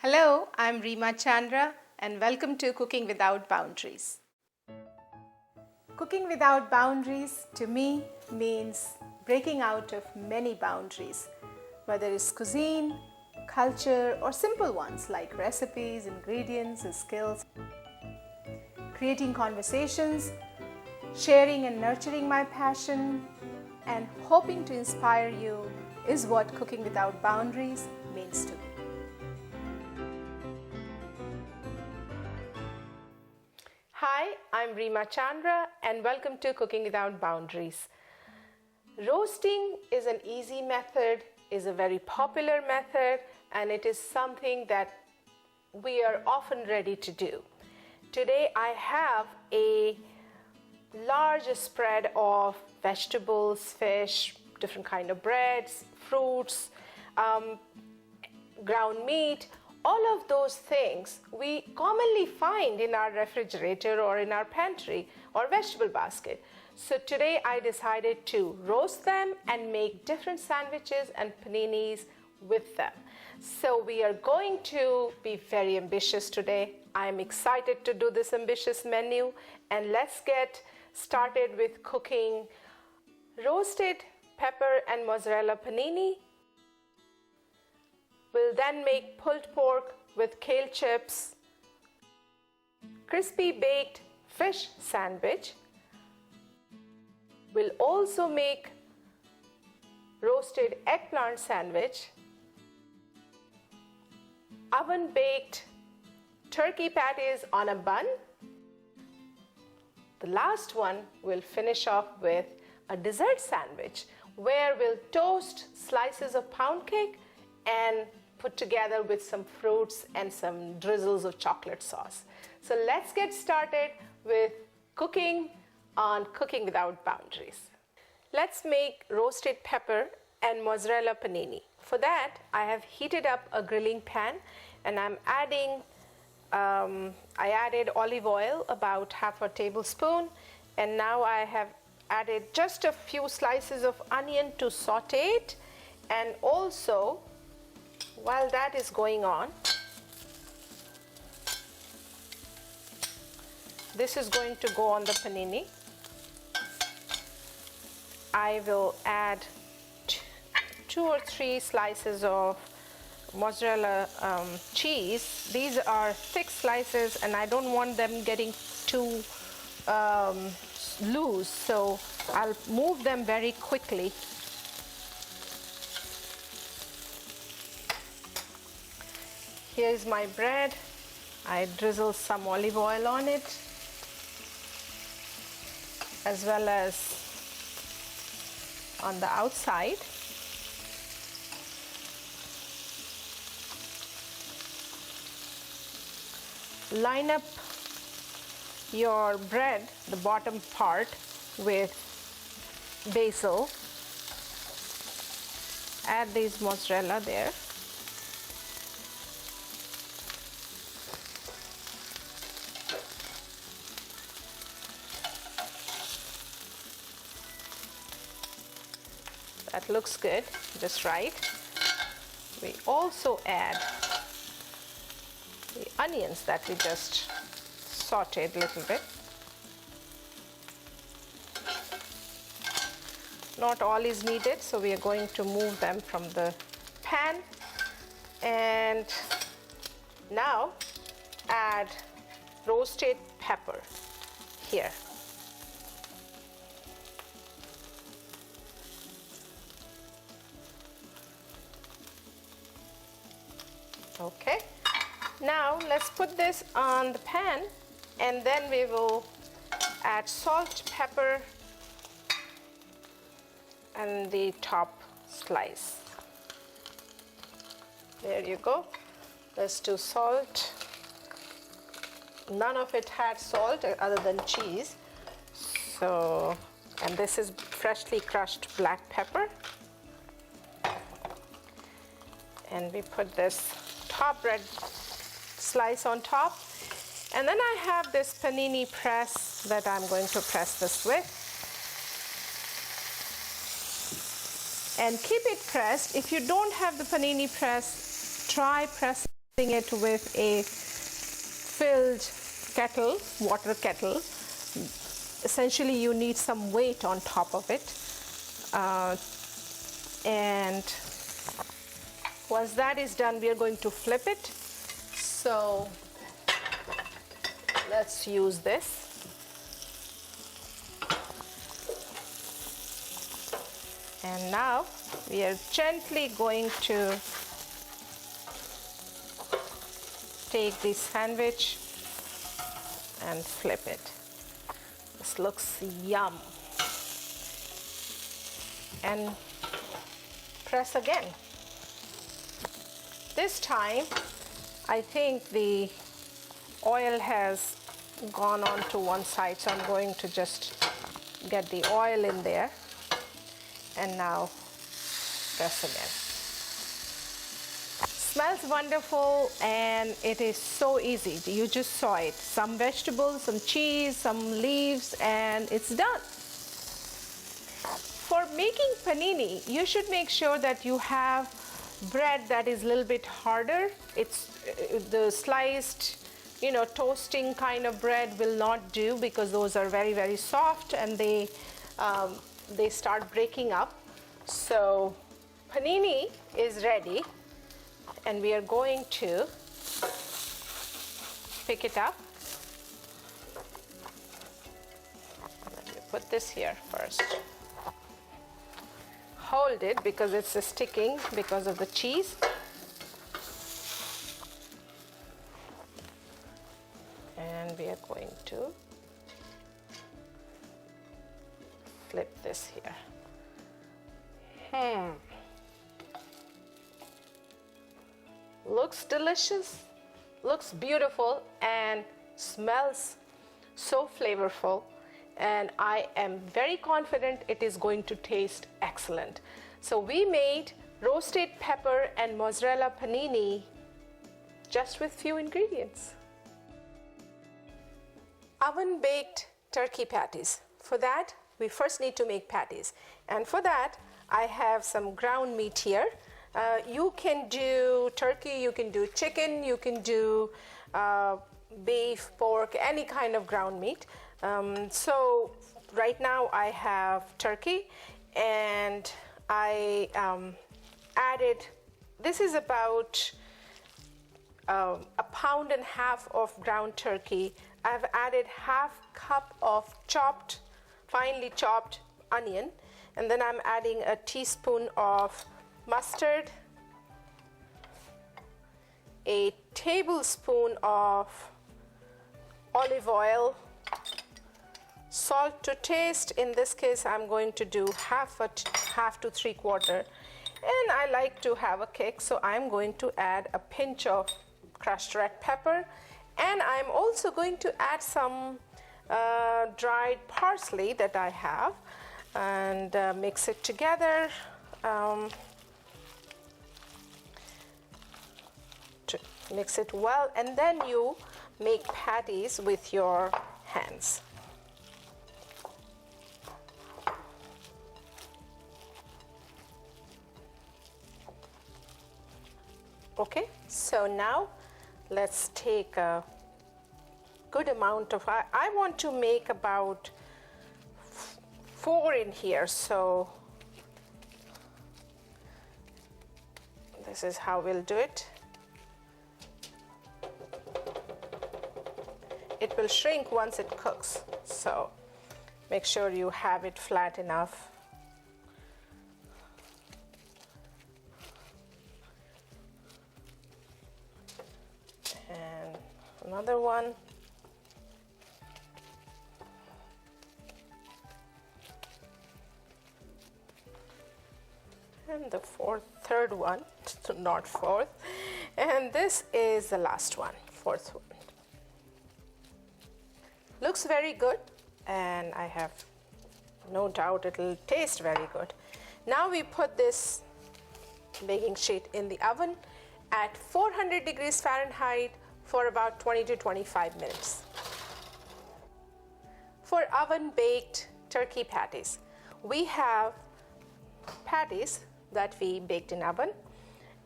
Hello, I'm Reema Chandra and welcome to Cooking Without Boundaries. Cooking without boundaries to me means breaking out of many boundaries, whether it's cuisine, culture, or simple ones like recipes, ingredients, and skills. Creating conversations, sharing and nurturing my passion, and hoping to inspire you is what Cooking Without Boundaries means to me. Hi, I'm Reema Chandra and welcome to Cooking Without Boundaries. Roasting is an easy method, is a very popular method, and it is something that we are often ready to do. Today I have a large spread of vegetables, fish, different kind of breads, fruits, ground meat. All of those things we commonly find in our refrigerator or in our pantry or vegetable basket. So today I decided to roast them and make different sandwiches and paninis with them. So we are going to be very ambitious today. I'm excited to do this ambitious menu, and let's get started with cooking roasted pepper and mozzarella panini. We'll then make pulled pork with kale chips, crispy baked fish sandwich. We'll also make roasted eggplant sandwich, oven baked turkey patties on a bun. The last one we'll finish off with a dessert sandwich where we'll toast slices of pound cake and put together with some fruits and some drizzles of chocolate sauce. So let's get started with cooking on Cooking Without Boundaries. Let's make roasted pepper and mozzarella panini. For that, I have heated up a grilling pan and I'm adding, I added olive oil, about half a tablespoon, and now I have added just a few slices of onion to saute it. And also, while that is going on, this is going to go on the panini. I will add 2 or 3 slices of mozzarella cheese. These are thick slices and I don't want them getting too loose, so I'll move them very quickly. Here's my bread. I drizzle some olive oil on it, as well as on the outside. Line up your bread, the bottom part, with basil. Add these mozzarella there. That looks good, just right. We also add the onions that we just sauteed a little bit. Not all is needed, so we are going to move them from the pan. And now add roasted pepper here. Okay, now let's put this on the pan, and then we will add salt, pepper, and the top slice. There you go. Let's do salt. None of it had salt other than cheese. So, and this is freshly crushed black pepper. And we put this top bread slice on top, and then I have this panini press that I'm going to press this with, and keep it pressed. If you don't have the panini press, try pressing it with a filled kettle, water kettle. Essentially, you need some weight on top of it. And once that is done, we are going to flip it. So let's use this. And now we are gently going to take the sandwich and flip it. This looks yum. And press again. This time, I think the oil has gone on to one side, so I'm going to just get the oil in there. And now press again. Smells wonderful, and it is so easy. You just saw it. Some vegetables, some cheese, some leaves, and it's done. For making panini, you should make sure that you have bread that is a little bit harder. It's the sliced, toasting kind of bread will not do, because those are very, very soft, and they start breaking up. So panini is ready, and we are going to pick it up. Let me put this here first. Hold it because it's sticking because of the cheese. And we are going to flip this here. Looks delicious, looks beautiful, and smells so flavorful. And I am very confident it is going to taste excellent. So we made roasted pepper and mozzarella panini just with few ingredients. Oven baked turkey patties. For that, we first need to make patties. And for that, I have some ground meat here. You can do turkey, you can do chicken, you can do beef, pork, any kind of ground meat. So right now I have turkey, and I added, this is about 1.5 pounds of ground turkey. I've added 1/2 cup of finely chopped onion, and then I'm adding a teaspoon of mustard, a tablespoon of olive oil, salt to taste. In this case, I'm going to do half to 3/4, and I like to have a kick, so I'm going to add a pinch of crushed red pepper, and I'm also going to add some dried parsley that I have, and mix it together. To mix it well, and then you make patties with your hands. Okay, so now let's take a good amount of, I want to make about 4 in here, so this is how we'll do it. It will shrink once it cooks, so make sure you have it flat enough. And another one. And the third one, not fourth. And this is the last one, 4th one. Looks very good, and I have no doubt it'll taste very good. Now we put this baking sheet in the oven at 400 degrees Fahrenheit for about 20 to 25 minutes. For oven baked turkey patties, we have patties that we baked in oven,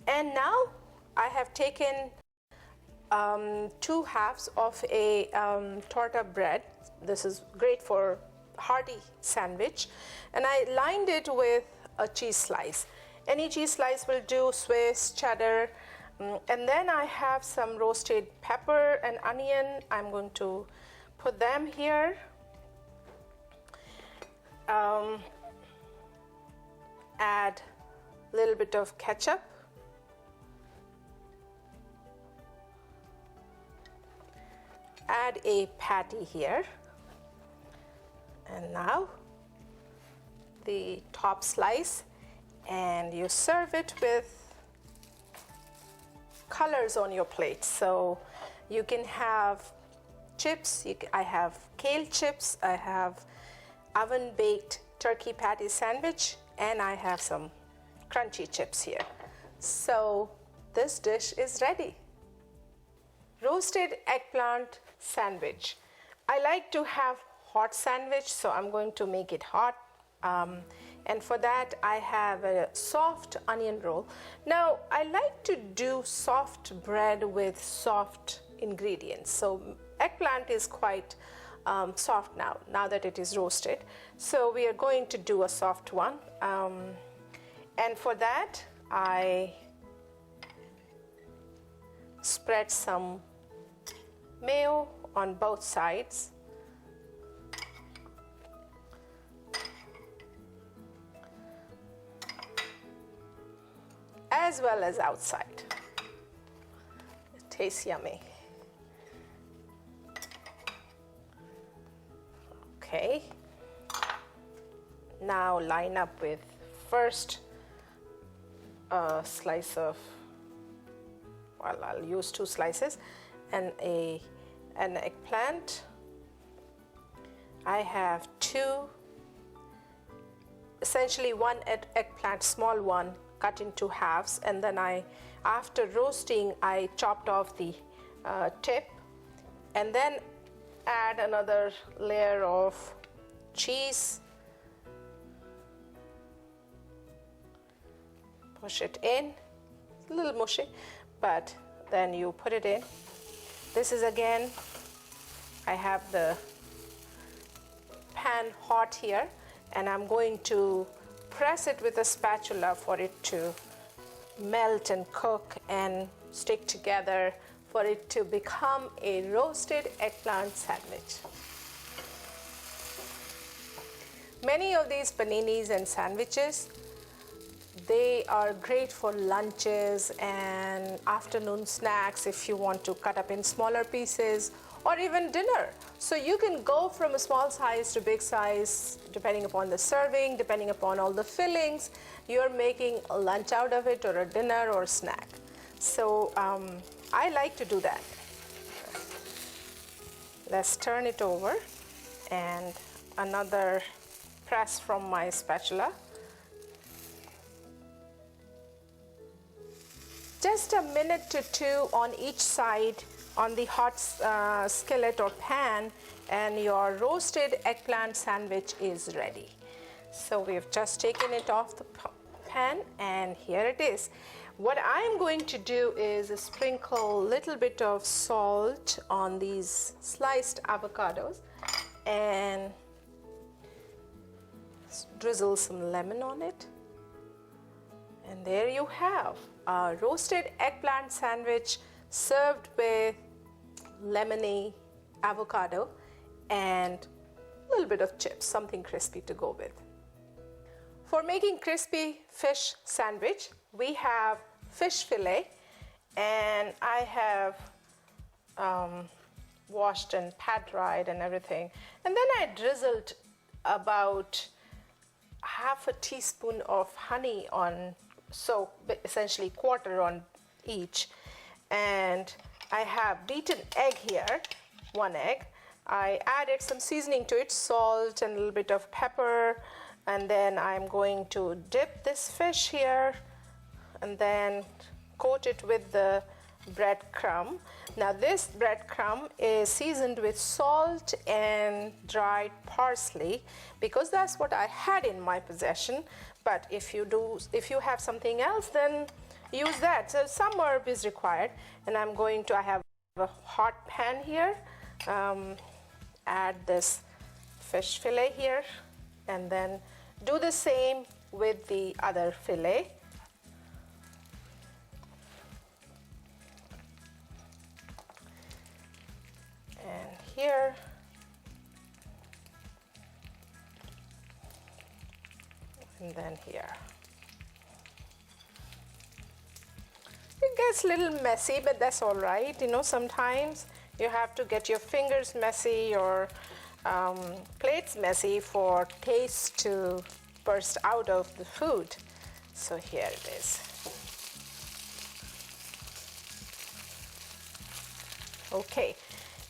and now I have taken 2 halves of a torta bread. This is great for hearty sandwich, and I lined it with a cheese slice. Any cheese slice will do, Swiss, cheddar, and then I have some roasted pepper and onion. I'm going to put them here. Add a little bit of ketchup. Add a patty here. And now the top slice, and you serve it with colors on your plate. So you can have chips. I have kale chips, I have oven baked turkey patty sandwich, and I have some crunchy chips here. So this dish is ready. Roasted eggplant sandwich. I like to have hot sandwich, so I'm going to make it hot. And for that I have a soft onion roll. Now I like to do soft bread with soft ingredients. So eggplant is quite soft now that it is roasted. So we are going to do a soft one. And for that I spread some mayo on both sides. As well as outside. It tastes yummy. Okay. Now line up with first a slice of, well, I'll use 2 slices, and an eggplant. I have 2, essentially 1 eggplant, small one, cut into halves, and then after roasting I chopped off the tip, and then add another layer of cheese, push it in, a little mushy, but then you put it in. This is again, I have the pan hot here, and I'm going to press it with a spatula for it to melt and cook and stick together, for it to become a roasted eggplant sandwich. Many of these paninis and sandwiches, they are great for lunches and afternoon snacks if you want to cut up in smaller pieces, or even dinner. So you can go from a small size to big size depending upon the serving, depending upon all the fillings. You're making a lunch out of it, or a dinner or snack. So I like to do that. Let's turn it over, and another press from my spatula. Just a minute to 2 on each side on the hot skillet or pan, and your roasted eggplant sandwich is ready. So we've just taken it off the pan, and here it is. What I'm going to do is sprinkle a little bit of salt on these sliced avocados and drizzle some lemon on it. And there you have a roasted eggplant sandwich served with lemony avocado and a little bit of chips, something crispy to go with. For making crispy fish sandwich, we have fish fillet, and I have washed and pat dried and everything. And then I drizzled about half a teaspoon of honey on, so essentially quarter on each. And I have beaten egg here, 1 egg. I added some seasoning to it, salt and a little bit of pepper, and then I'm going to dip this fish here and then coat it with the breadcrumb. Now this breadcrumb is seasoned with salt and dried parsley because that's what I had in my possession. But if you have something else, then use that. So some herb is required, and I have A hot pan here. Add this fish fillet here, and then do the same with the other fillet. And here, and then here. It gets a little messy, but that's all right. You know, sometimes you have to get your fingers messy or plates messy for taste to burst out of the food. So here it is. Okay,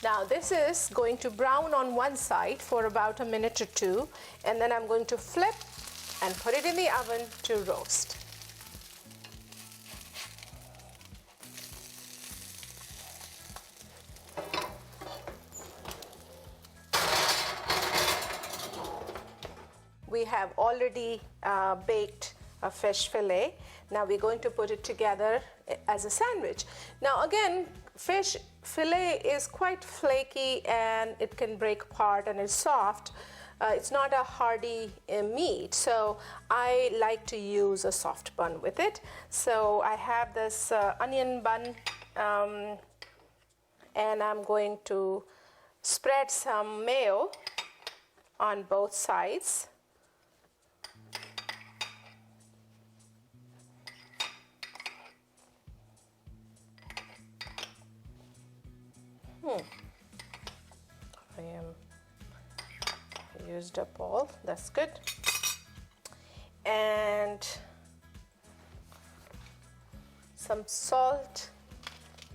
now this is going to brown on one side for about a minute or two, and then I'm going to flip and put it in the oven to roast. We have already baked a fish fillet. Now we're going to put it together as a sandwich. Now again, fish fillet is quite flaky and it can break apart and it's soft. It's not a hearty meat, so I like to use a soft bun with it. So I have this onion bun, and I'm going to spread some mayo on both sides. I used up all, that's good. And some salt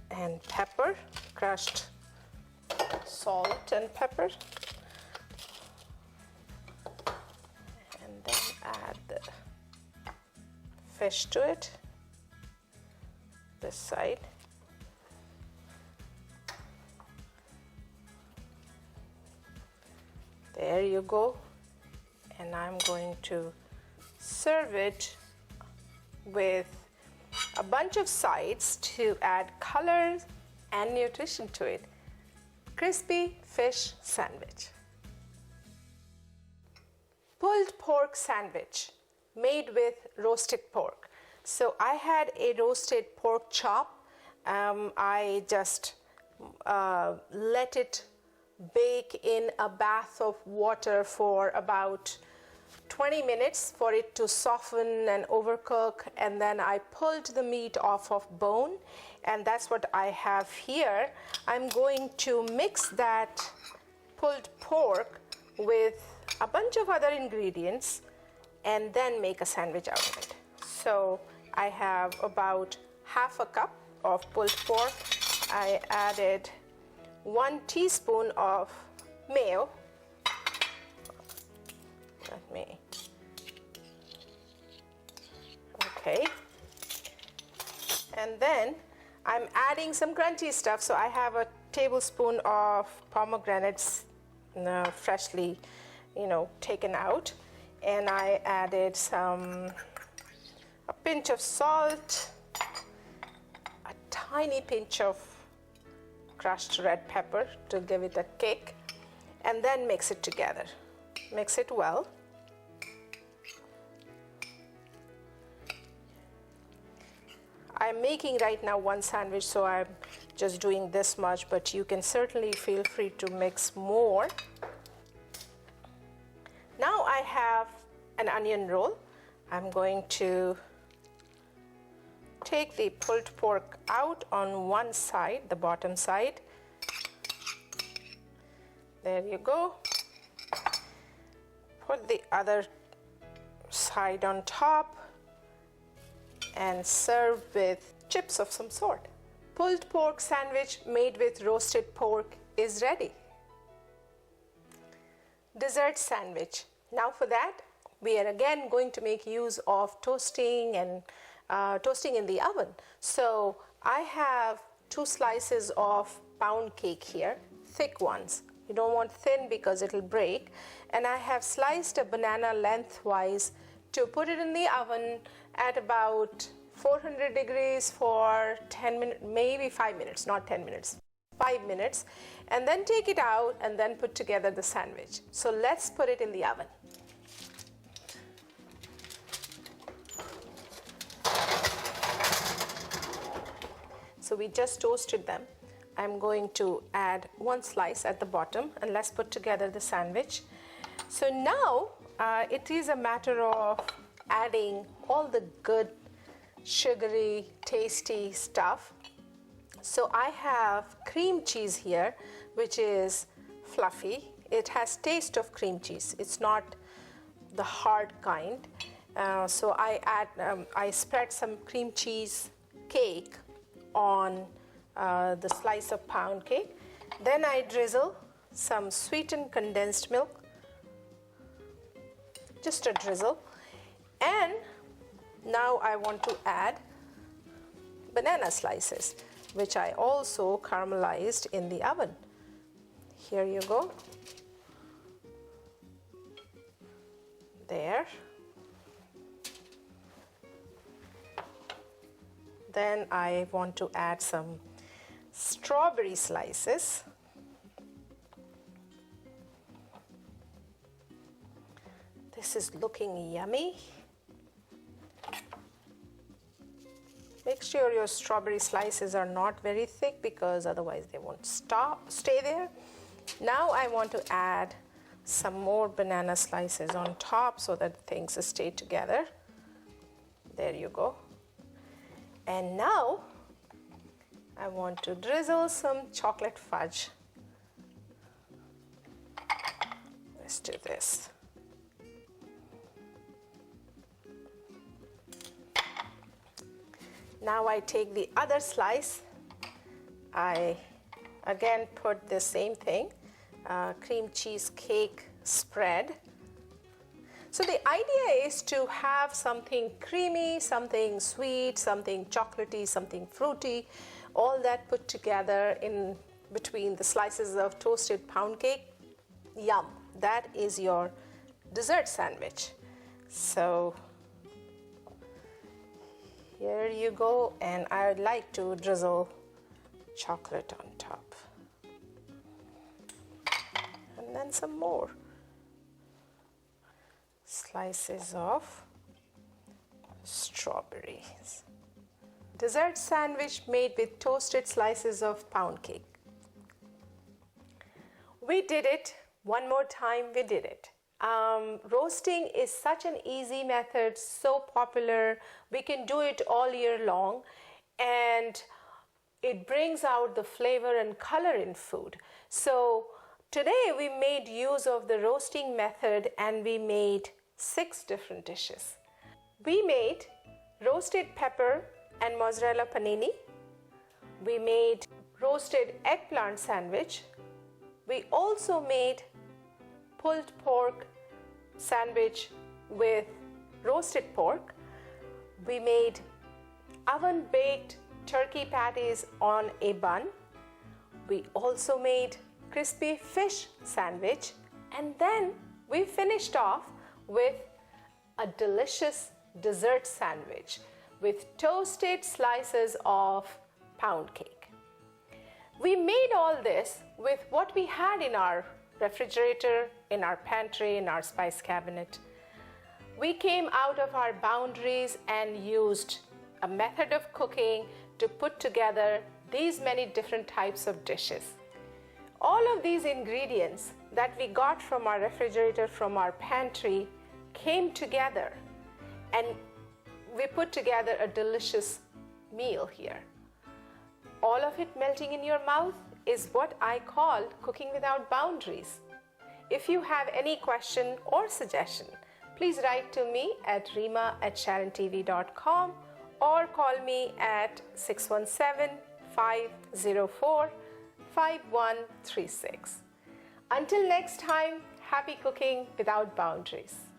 and pepper, crushed salt and pepper. And then add the fish to it, this side. There you go. And I'm going to serve it with a bunch of sides to add color and nutrition to it. Crispy fish sandwich. Pulled pork sandwich made with roasted pork. So I had a roasted pork chop. I just let it bake in a bath of water for about 20 minutes for it to soften and overcook, and then I pulled the meat off of bone, and that's what I have here. I'm going to mix that pulled pork with a bunch of other ingredients and then make a sandwich out of it. So I have about half a cup of pulled pork. I added 1 teaspoon of mayo. Okay. And then I'm adding some crunchy stuff. So I have a tablespoon of pomegranates, freshly, taken out. And I added a pinch of salt, a tiny pinch of crushed red pepper to give it a kick, and then mix it together. Mix it well. I'm making right now one sandwich, so I'm just doing this much, but you can certainly feel free to mix more. Now I have an onion roll. I'm going to take the pulled pork out on one side, the bottom side. There you go. Put the other side on top and serve with chips of some sort. Pulled pork sandwich made with roasted pork is ready. Dessert sandwich. Now for that, we are again going to make use of toasting and toasting in the oven. So I have 2 slices of pound cake here, thick ones. You don't want thin because it'll break. And I have sliced a banana lengthwise to put it in the oven at about 400 degrees for 10 minutes, maybe 5 minutes, not 10 minutes. 5 minutes, and then take it out and then put together the sandwich. So let's put it in the oven. So we just toasted them. I'm going to add 1 slice at the bottom, and let's put together the sandwich. So now it is a matter of adding all the good sugary tasty stuff. So I have cream cheese here, which is fluffy. It has taste of cream cheese. It's not the hard kind. So I spread some cream cheese cake on the slice of pound cake. Then I drizzle some sweetened condensed milk, just a drizzle. And now I want to add banana slices, which I also caramelized in the oven. Here you go. There. Then I want to add some strawberry slices. This is looking yummy. Make sure your strawberry slices are not very thick, because otherwise they won't stay there. Now I want to add some more banana slices on top so that things stay together. There you go. And now I want to drizzle some chocolate fudge. Let's do this. Now I take the other slice. I again put the same thing, cream cheese cake spread. So the idea is to have something creamy, something sweet, something chocolatey, something fruity, all that put together in between the slices of toasted pound cake. Yum, that is your dessert sandwich. So here you go, and I would like to drizzle chocolate on top. And then some more slices of strawberries. Dessert sandwich made with toasted slices of pound cake. We did it. One more time, we did it. Roasting is such an easy method, so popular. We can do it all year long, and it brings out the flavor and color in food. So today we made use of the roasting method, and we made 6 different dishes. We made roasted pepper and mozzarella panini. We made roasted eggplant sandwich. We also made pulled pork sandwich with roasted pork. We made oven baked turkey patties on a bun. We also made crispy fish sandwich, and then we finished off with a delicious dessert sandwich with toasted slices of pound cake. We made all this with what we had in our refrigerator, in our pantry, in our spice cabinet. We came out of our boundaries and used a method of cooking to put together these many different types of dishes. All of these ingredients that we got from our refrigerator, from our pantry, came together, and we put together a delicious meal here. All of it melting in your mouth is what I call cooking without boundaries. If you have any question or suggestion, please write to me at reema@sharontv.com or call me at 617-504-5136. Until next time, happy cooking without boundaries.